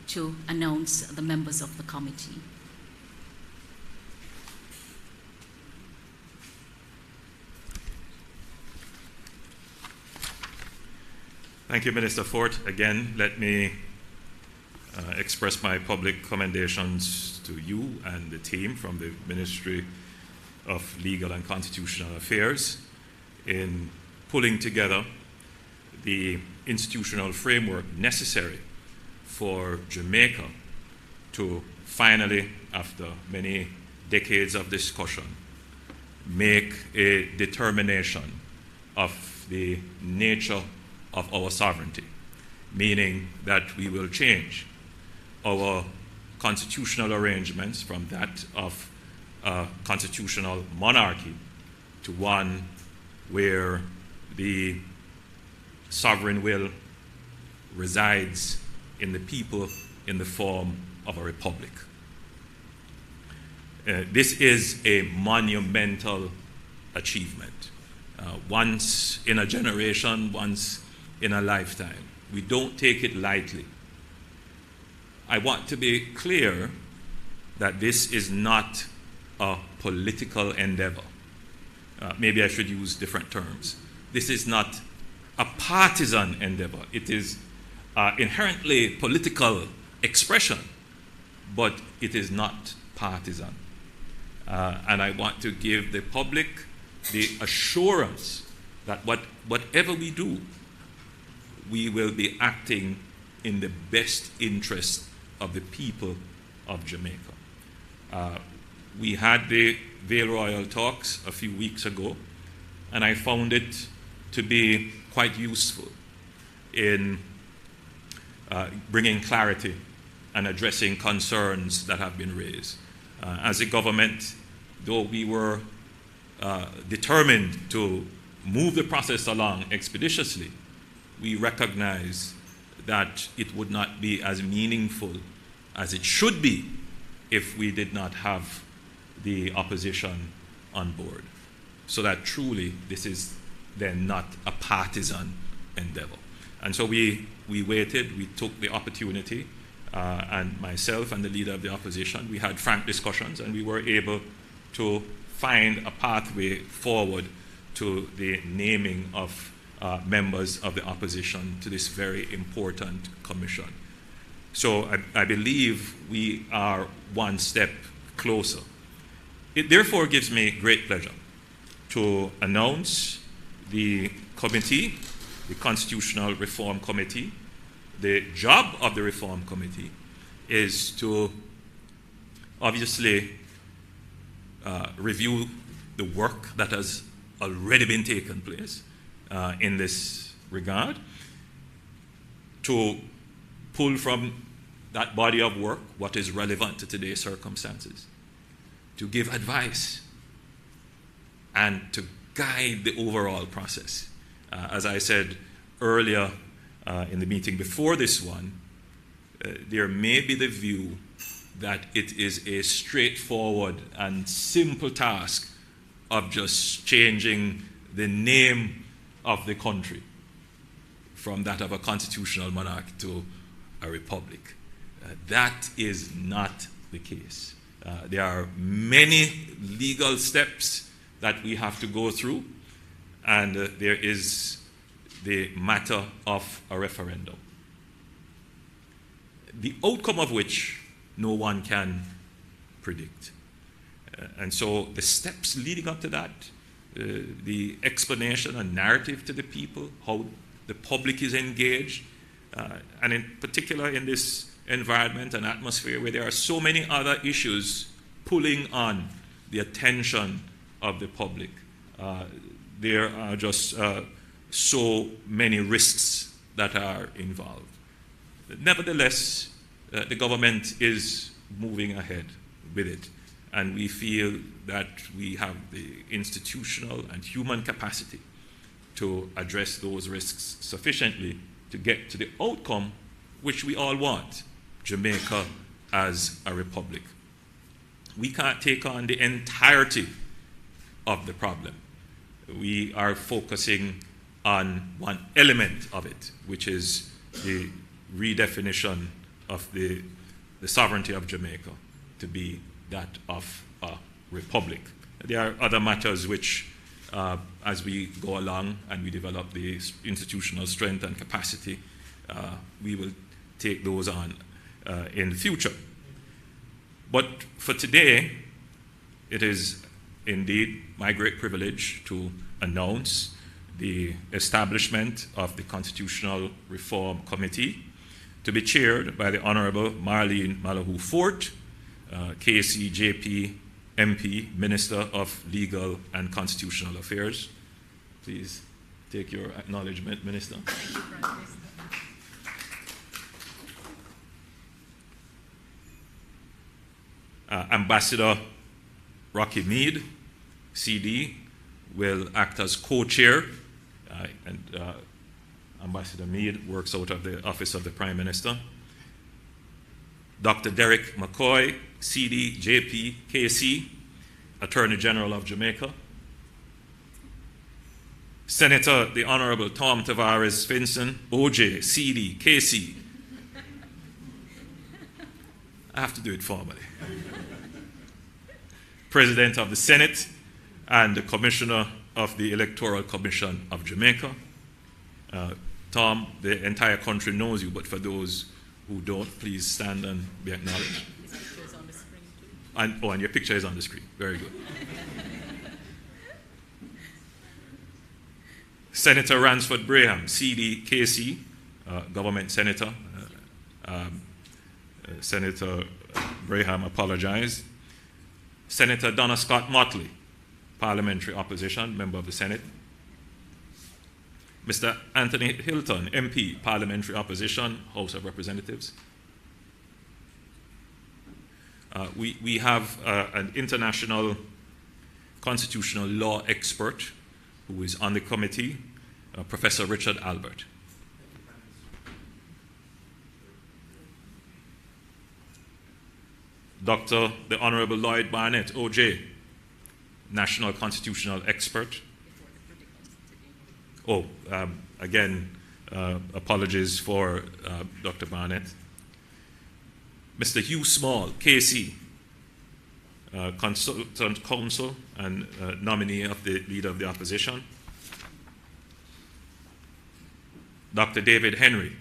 to announce the members of the committee. Thank you, Minister Fort. Again, let me express my public commendations to you and the team from the Ministry of Legal and Constitutional Affairs in pulling together the institutional framework necessary for Jamaica to finally, after many decades of discussion, make a determination of the nature of our sovereignty, meaning that we will change our constitutional arrangements from that of a constitutional monarchy to one where the sovereign will resides in the people in the form of a republic. This is a monumental achievement. Once in a generation, once in a lifetime. We don't take it lightly. I want to be clear that this is not a political endeavor. Maybe I should use different terms. This is not a partisan endeavor. It is inherently political expression, but it is not partisan. And I want to give the public the assurance that whatever we do, we will be acting in the best interest of the people of Jamaica. We had the Vale Royal talks a few weeks ago, and I found it to be quite useful in bringing clarity and addressing concerns that have been raised. As a government, though we were determined to move the process along expeditiously, we recognize that it would not be as meaningful as it should be if we did not have the opposition on board. So that truly this is then not a partisan endeavor. And so we waited, we took the opportunity, and myself and the leader of the opposition, we had frank discussions, and we were able to find a pathway forward to the naming of members of the opposition to this very important commission. So I believe we are one step closer. It therefore gives me great pleasure to announce the committee, the Constitutional Reform Committee. The job of the Reform Committee is to obviously review the work that has already been taken place in this regard, to pull from that body of work what is relevant to today's circumstances, to give advice, and to guide the overall process. As I said earlier in the meeting before this one, there may be the view that it is a straightforward and simple task of just changing the name of the country from that of a constitutional monarchy to a republic. That is not the case. There are many legal steps that we have to go through, and there is the matter of a referendum, the outcome of which no one can predict. And so the steps leading up to that, the explanation and narrative to the people, how the public is engaged, and in particular in this environment and atmosphere where there are so many other issues pulling on the attention of the public. There are just so many risks that are involved. Nevertheless, the government is moving ahead with it, and we feel that we have the institutional and human capacity to address those risks sufficiently to get to the outcome which we all want, Jamaica as a republic. We can't take on the entirety of the problem. We are focusing on one element of it, which is the redefinition of the sovereignty of Jamaica to be that of a republic. There are other matters which, as we go along and we develop the institutional strength and capacity, we will take those on in the future. But for today, it is indeed my great privilege to announce the establishment of the Constitutional Reform Committee, to be chaired by the Honorable Marlene Malahoo Fort, KCJP MP, Minister of Legal and Constitutional Affairs. Please take your acknowledgement, Minister. Thank you, Prime Minister. Ambassador Rocky Mead, CD, will act as co-chair, and Ambassador Mead works out of the Office of the Prime Minister. Dr. Derek McCoy, CD, JP, KC, Attorney General of Jamaica. Senator the Honorable Tom Tavares Finson, OJ, CD, KC. I have to do it formally. President of the Senate and the Commissioner of the Electoral Commission of Jamaica. Tom, the entire country knows you, but for those who don't, please stand and be acknowledged. His picture is on the screen too. And your picture is on the screen. Very good. Senator Ransford Braham, CD, KC, government senator. Senator Braham apologized. Senator Donna Scott Motley, parliamentary opposition, member of the Senate. Mr. Anthony Hilton, MP, parliamentary opposition, House of Representatives. We have an international constitutional law expert who is on the committee, Professor Richard Albert. Dr. the Honorable Lloyd Barnett, OJ, national constitutional expert. Oh, again, apologies for Dr. Barnett. Mr. Hugh Small, KC, consultant counsel and nominee of the Leader of the Opposition. Dr. David Henry,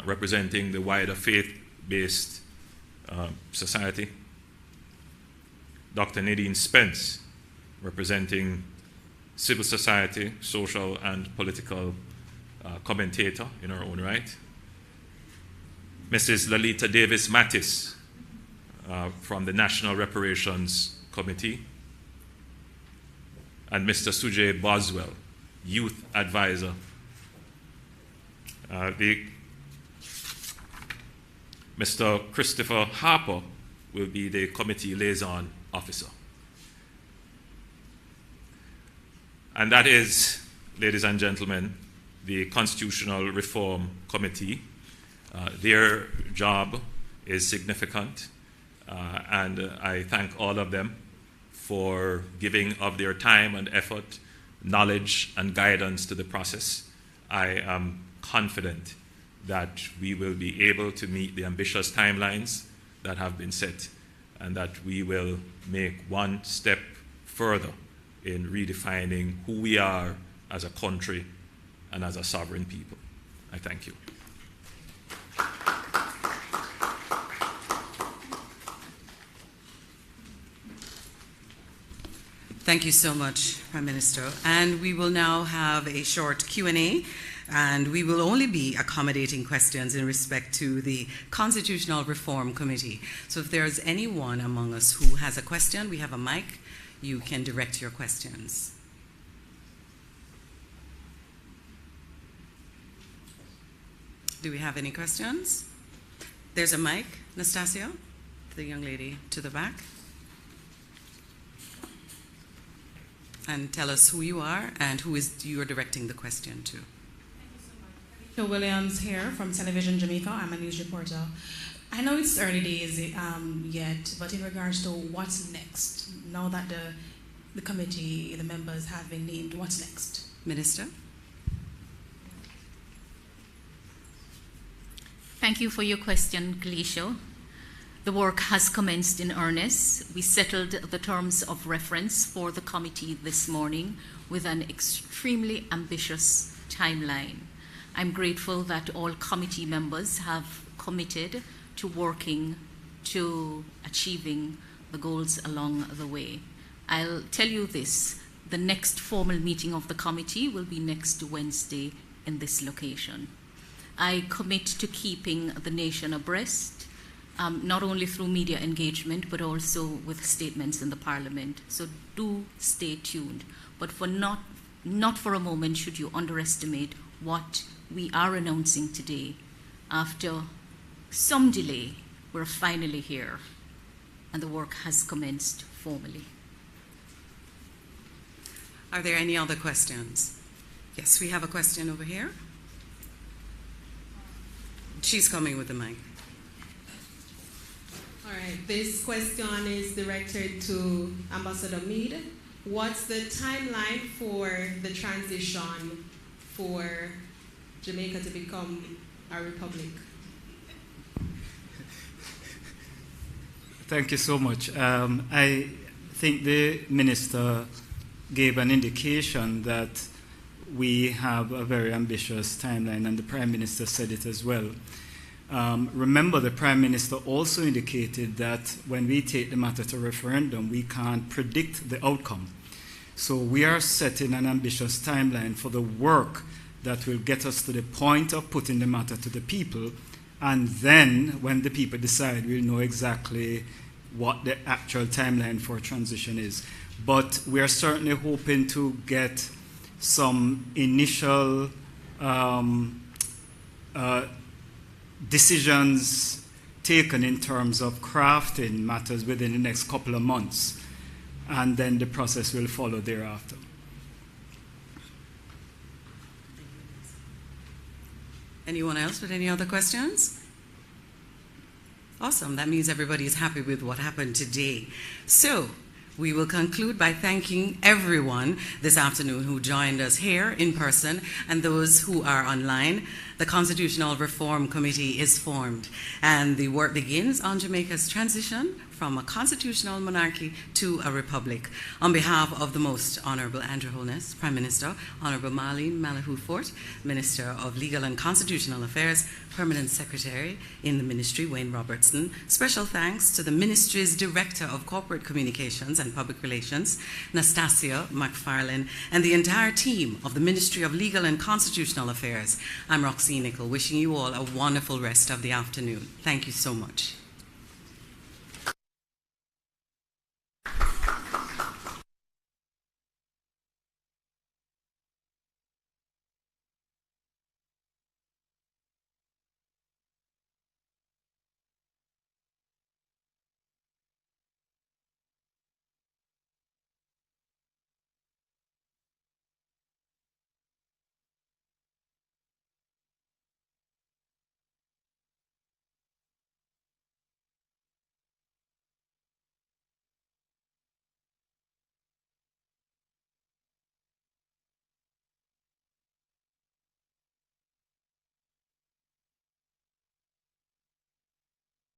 representing the wider faith-based society. Dr. Nadine Spence, representing civil society, social and political commentator in her own right. Mrs. Lalita Davis Mattis from the National Reparations Committee. And Mr. Sujay Boswell, youth advisor. Mr. Christopher Harper will be the committee liaison officer. And that is, ladies and gentlemen, the Constitutional Reform Committee. Their job is significant, and I thank all of them for giving of their time and effort, knowledge and guidance to the process. I am confident that we will be able to meet the ambitious timelines that have been set, and that we will make one step further in redefining who we are as a country and as a sovereign people. I thank you. Thank you so much, Prime Minister. And we will now have a short Q&A, and we will only be accommodating questions in respect to the Constitutional Reform Committee. So if there's anyone among us who has a question, we have a mic. You can direct your questions. Do we have any questions? There's a mic. Nastasia, the young lady to the back. And tell us who you are and who is you are directing the question to. Thank you so much. Alicia Williams here from Television Jamaica. I'm a news reporter. I know it's early days yet, but in regards to what's next, now that the committee, the members have been named, what's next? Minister? Thank you for your question, Gleisho. The work has commenced in earnest. We settled the terms of reference for the committee this morning with an extremely ambitious timeline. I'm grateful that all committee members have committed to working to achieving the goals along the way. I'll tell you this, the next formal meeting of the committee will be next Wednesday in this location. I commit to keeping the nation abreast, not only through media engagement, but also with statements in the Parliament. So do stay tuned. But not for a moment should you underestimate what we are announcing today. After some delay, we're finally here, and the work has commenced formally. Are there any other questions? Yes, we have a question over here. She's coming with the mic. All right, this question is directed to Ambassador Meade. What's the timeline for the transition for Jamaica to become a republic? Thank you so much. I think the Minister gave an indication that we have a very ambitious timeline, and the Prime Minister said it as well. Remember, the Prime Minister also indicated that when we take the matter to referendum, we can't predict the outcome. So we are setting an ambitious timeline for the work that will get us to the point of putting the matter to the people, and then when the people decide, we'll know exactly what the actual timeline for transition is. But we are certainly hoping to get some initial decisions taken in terms of crafting matters within the next couple of months, and then the process will follow thereafter. Anyone else with any other questions? Awesome. That means everybody is happy with what happened today. So we will conclude by thanking everyone this afternoon who joined us here in person and those who are online. The Constitutional Reform Committee is formed, and the work begins on Jamaica's transition from a constitutional monarchy to a republic. On behalf of the Most Honorable Andrew Holness, Prime Minister, Honorable Marlene Malahou-Fort, Minister of Legal and Constitutional Affairs, Permanent Secretary in the Ministry, Wayne Robertson. Special thanks to the Ministry's Director of Corporate Communications and Public Relations, Nastasia McFarlane, and the entire team of the Ministry of Legal and Constitutional Affairs. I'm Roxy Nicol, wishing you all a wonderful rest of the afternoon. Thank you so much.